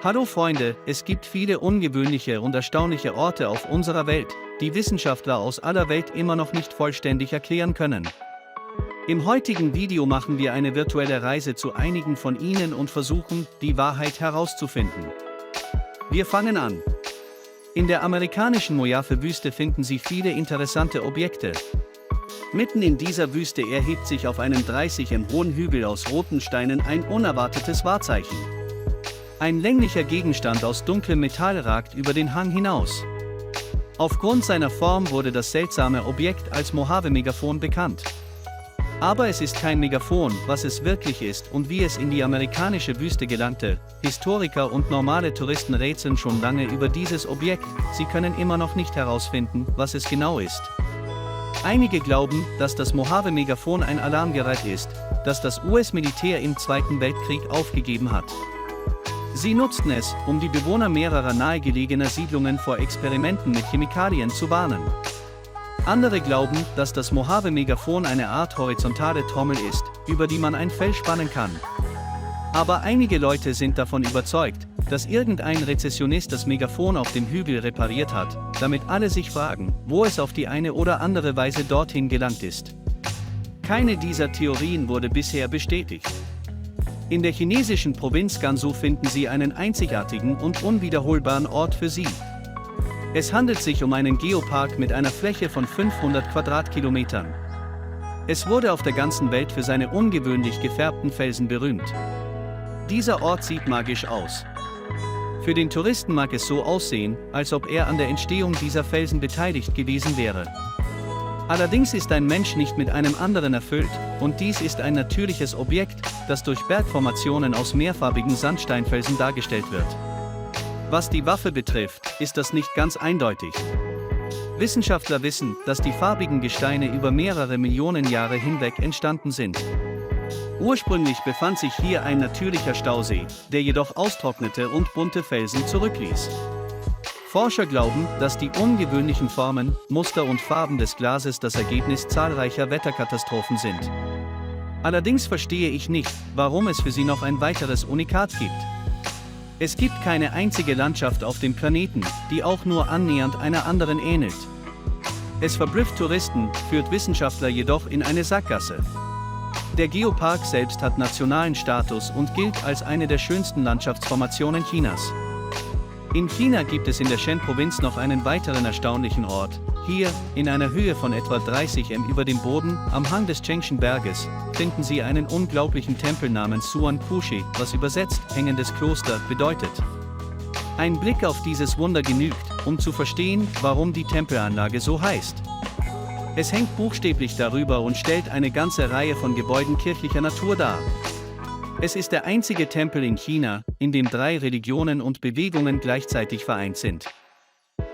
Hallo Freunde, es gibt viele ungewöhnliche und erstaunliche Orte auf unserer Welt, die Wissenschaftler aus aller Welt immer noch nicht vollständig erklären können. Im heutigen Video machen wir eine virtuelle Reise zu einigen von ihnen und versuchen, die Wahrheit herauszufinden. Wir fangen an. In der amerikanischen Mojave-Wüste finden Sie viele interessante Objekte. Mitten in dieser Wüste erhebt sich auf einem 30 m hohen Hügel aus roten Steinen ein unerwartetes Wahrzeichen. Ein länglicher Gegenstand aus dunklem Metall ragt über den Hang hinaus. Aufgrund seiner Form wurde das seltsame Objekt als Mojave-Megafon bekannt. Aber es ist kein Megafon, was es wirklich ist und wie es in die amerikanische Wüste gelangte. Historiker und normale Touristen rätseln schon lange über dieses Objekt, sie können immer noch nicht herausfinden, was es genau ist. Einige glauben, dass das Mojave-Megafon ein Alarmgerät ist, das das US-Militär im Zweiten Weltkrieg aufgegeben hat. Sie nutzten es, um die Bewohner mehrerer nahegelegener Siedlungen vor Experimenten mit Chemikalien zu warnen. Andere glauben, dass das Mojave-Megafon eine Art horizontale Trommel ist, über die man ein Fell spannen kann. Aber einige Leute sind davon überzeugt, dass irgendein Rezessionist das Megafon auf dem Hügel repariert hat, damit alle sich fragen, wo es auf die eine oder andere Weise dorthin gelangt ist. Keine dieser Theorien wurde bisher bestätigt. In der chinesischen Provinz Gansu finden Sie einen einzigartigen und unwiederholbaren Ort für Sie. Es handelt sich um einen Geopark mit einer Fläche von 500 Quadratkilometern. Es wurde auf der ganzen Welt für seine ungewöhnlich gefärbten Felsen berühmt. Dieser Ort sieht magisch aus. Für den Touristen mag es so aussehen, als ob er an der Entstehung dieser Felsen beteiligt gewesen wäre. Allerdings ist ein Mensch nicht mit einem anderen erfüllt, und dies ist ein natürliches Objekt, das durch Bergformationen aus mehrfarbigen Sandsteinfelsen dargestellt wird. Was die Waffe betrifft, ist das nicht ganz eindeutig. Wissenschaftler wissen, dass die farbigen Gesteine über mehrere Millionen Jahre hinweg entstanden sind. Ursprünglich befand sich hier ein natürlicher Stausee, der jedoch austrocknete und bunte Felsen zurückließ. Forscher glauben, dass die ungewöhnlichen Formen, Muster und Farben des Glases das Ergebnis zahlreicher Wetterkatastrophen sind. Allerdings verstehe ich nicht, warum es für sie noch ein weiteres Unikat gibt. Es gibt keine einzige Landschaft auf dem Planeten, die auch nur annähernd einer anderen ähnelt. Es verblüfft Touristen, führt Wissenschaftler jedoch in eine Sackgasse. Der Geopark selbst hat nationalen Status und gilt als eine der schönsten Landschaftsformationen Chinas. In China gibt es in der Shen-Provinz noch einen weiteren erstaunlichen Ort. Hier, in einer Höhe von etwa 30 m über dem Boden, am Hang des Chengshan-Berges, finden Sie einen unglaublichen Tempel namens Suan Kushi, was übersetzt hängendes Kloster bedeutet. Ein Blick auf dieses Wunder genügt, um zu verstehen, warum die Tempelanlage so heißt. Es hängt buchstäblich darüber und stellt eine ganze Reihe von Gebäuden kirchlicher Natur dar. Es ist der einzige Tempel in China, in dem 3 Religionen und Bewegungen gleichzeitig vereint sind.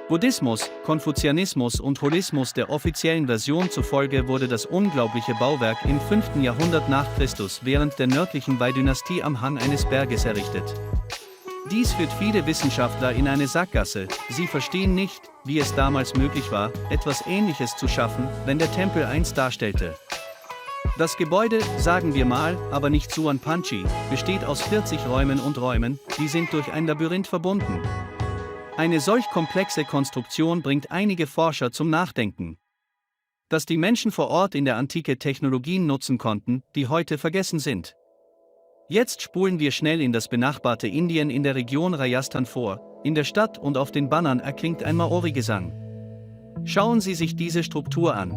Buddhismus, Konfuzianismus und Holismus. Der offiziellen Version zufolge wurde das unglaubliche Bauwerk im 5. Jahrhundert nach Christus während der nördlichen Wei-Dynastie am Hang eines Berges errichtet. Dies führt viele Wissenschaftler in eine Sackgasse, sie verstehen nicht, wie es damals möglich war, etwas Ähnliches zu schaffen, wenn der Tempel einst darstellte. Das Gebäude, sagen wir mal, aber nicht Suan Panchi, besteht aus 40 Räumen und Räumen, die sind durch ein Labyrinth verbunden. Eine solch komplexe Konstruktion bringt einige Forscher zum Nachdenken. Dass die Menschen vor Ort in der Antike Technologien nutzen konnten, die heute vergessen sind. Jetzt spulen wir schnell in das benachbarte Indien in der Region Rajasthan vor. In der Stadt und auf den Bannern erklingt ein Maori-Gesang. Schauen Sie sich diese Struktur an.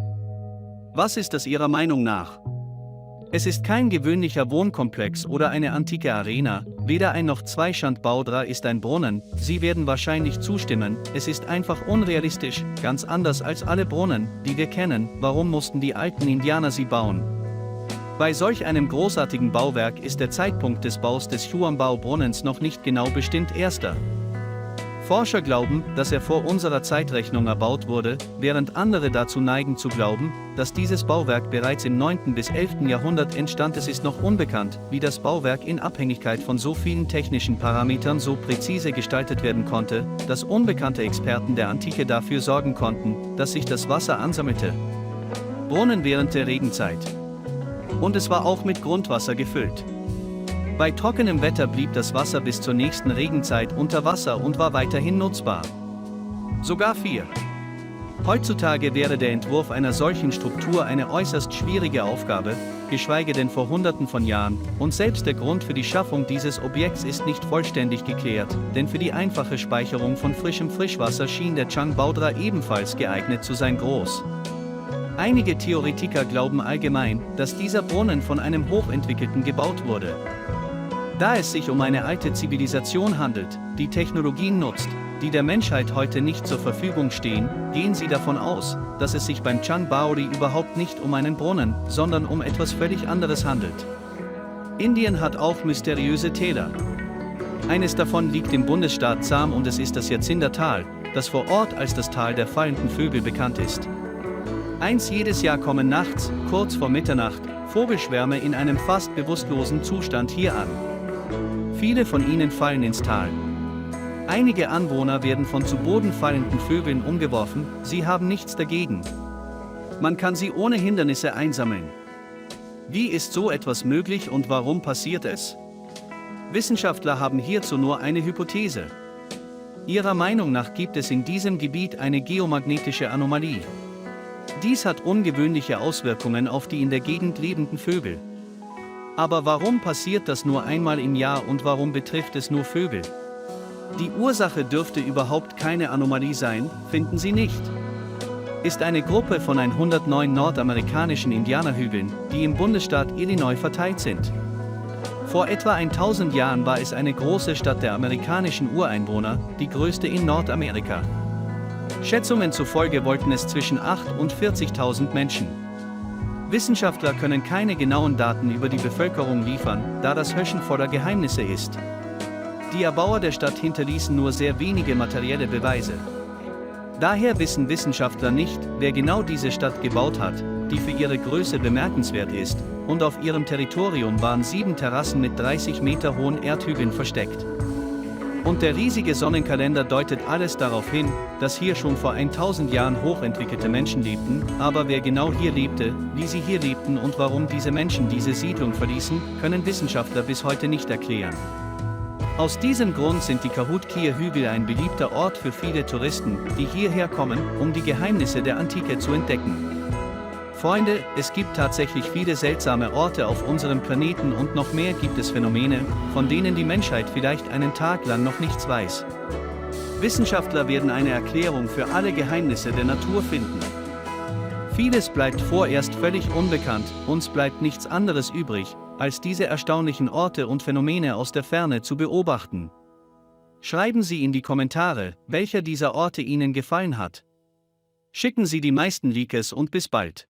Was ist das Ihrer Meinung nach? Es ist kein gewöhnlicher Wohnkomplex oder eine antike Arena, weder ein noch zwei Chandbaudra ist ein Brunnen, Sie werden wahrscheinlich zustimmen, es ist einfach unrealistisch, ganz anders als alle Brunnen, die wir kennen. Warum mussten die alten Indianer sie bauen? Bei solch einem großartigen Bauwerk ist der Zeitpunkt des Baus des Huangbaobrunnens noch nicht genau bestimmt. Erster. Forscher glauben, dass er vor unserer Zeitrechnung erbaut wurde, während andere dazu neigen zu glauben, dass dieses Bauwerk bereits im 9. bis 11. Jahrhundert entstand. Es ist noch unbekannt, wie das Bauwerk in Abhängigkeit von so vielen technischen Parametern so präzise gestaltet werden konnte, dass unbekannte Experten der Antike dafür sorgen konnten, dass sich das Wasser ansammelte. Brunnen während der Regenzeit. Und es war auch mit Grundwasser gefüllt. Bei trockenem Wetter blieb das Wasser bis zur nächsten Regenzeit unter Wasser und war weiterhin nutzbar. Sogar 4. Heutzutage wäre der Entwurf einer solchen Struktur eine äußerst schwierige Aufgabe, geschweige denn vor Hunderten von Jahren, und selbst der Grund für die Schaffung dieses Objekts ist nicht vollständig geklärt, denn für die einfache Speicherung von frischem Frischwasser schien der Chang-Baudra ebenfalls geeignet zu sein. Einige Theoretiker glauben allgemein, dass dieser Brunnen von einem Hochentwickelten gebaut wurde. Da es sich um eine alte Zivilisation handelt, die Technologien nutzt, die der Menschheit heute nicht zur Verfügung stehen, gehen sie davon aus, dass es sich beim Chang-Baori überhaupt nicht um einen Brunnen, sondern um etwas völlig anderes handelt. Indien hat auch mysteriöse Täler. Eines davon liegt im Bundesstaat Assam und es ist das Yatsinda-Tal, das vor Ort als das Tal der fallenden Vögel bekannt ist. Jedes Jahr kommen nachts, kurz vor Mitternacht, Vogelschwärme in einem fast bewusstlosen Zustand hier an. Viele von ihnen fallen ins Tal. Einige Anwohner werden von zu Boden fallenden Vögeln umgeworfen, sie haben nichts dagegen. Man kann sie ohne Hindernisse einsammeln. Wie ist so etwas möglich und warum passiert es? Wissenschaftler haben hierzu nur eine Hypothese. Ihrer Meinung nach gibt es in diesem Gebiet eine geomagnetische Anomalie. Dies hat ungewöhnliche Auswirkungen auf die in der Gegend lebenden Vögel. Aber warum passiert das nur einmal im Jahr und warum betrifft es nur Vögel? Die Ursache dürfte überhaupt keine Anomalie sein, finden Sie nicht? Ist eine Gruppe von 109 nordamerikanischen Indianerhügeln, die im Bundesstaat Illinois verteilt sind. Vor etwa 1000 Jahren war es eine große Stadt der amerikanischen Ureinwohner, die größte in Nordamerika. Schätzungen zufolge wollten es zwischen 8.000 und 40.000 Menschen. Wissenschaftler können keine genauen Daten über die Bevölkerung liefern, da das Höschen voller Geheimnisse ist. Die Erbauer der Stadt hinterließen nur sehr wenige materielle Beweise. Daher wissen Wissenschaftler nicht, wer genau diese Stadt gebaut hat, die für ihre Größe bemerkenswert ist, und auf ihrem Territorium waren 7 Terrassen mit 30 Meter hohen Erdhügeln versteckt. Und der riesige Sonnenkalender deutet alles darauf hin, dass hier schon vor 1000 Jahren hochentwickelte Menschen lebten, aber wer genau hier lebte, wie sie hier lebten und warum diese Menschen diese Siedlung verließen, können Wissenschaftler bis heute nicht erklären. Aus diesem Grund sind die Kahut-Kia-Hügel ein beliebter Ort für viele Touristen, die hierher kommen, um die Geheimnisse der Antike zu entdecken. Freunde, es gibt tatsächlich viele seltsame Orte auf unserem Planeten und noch mehr gibt es Phänomene, von denen die Menschheit vielleicht einen Tag lang noch nichts weiß. Wissenschaftler werden eine Erklärung für alle Geheimnisse der Natur finden. Vieles bleibt vorerst völlig unbekannt, uns bleibt nichts anderes übrig, als diese erstaunlichen Orte und Phänomene aus der Ferne zu beobachten. Schreiben Sie in die Kommentare, welcher dieser Orte Ihnen gefallen hat. Schicken Sie die meisten Likes und bis bald.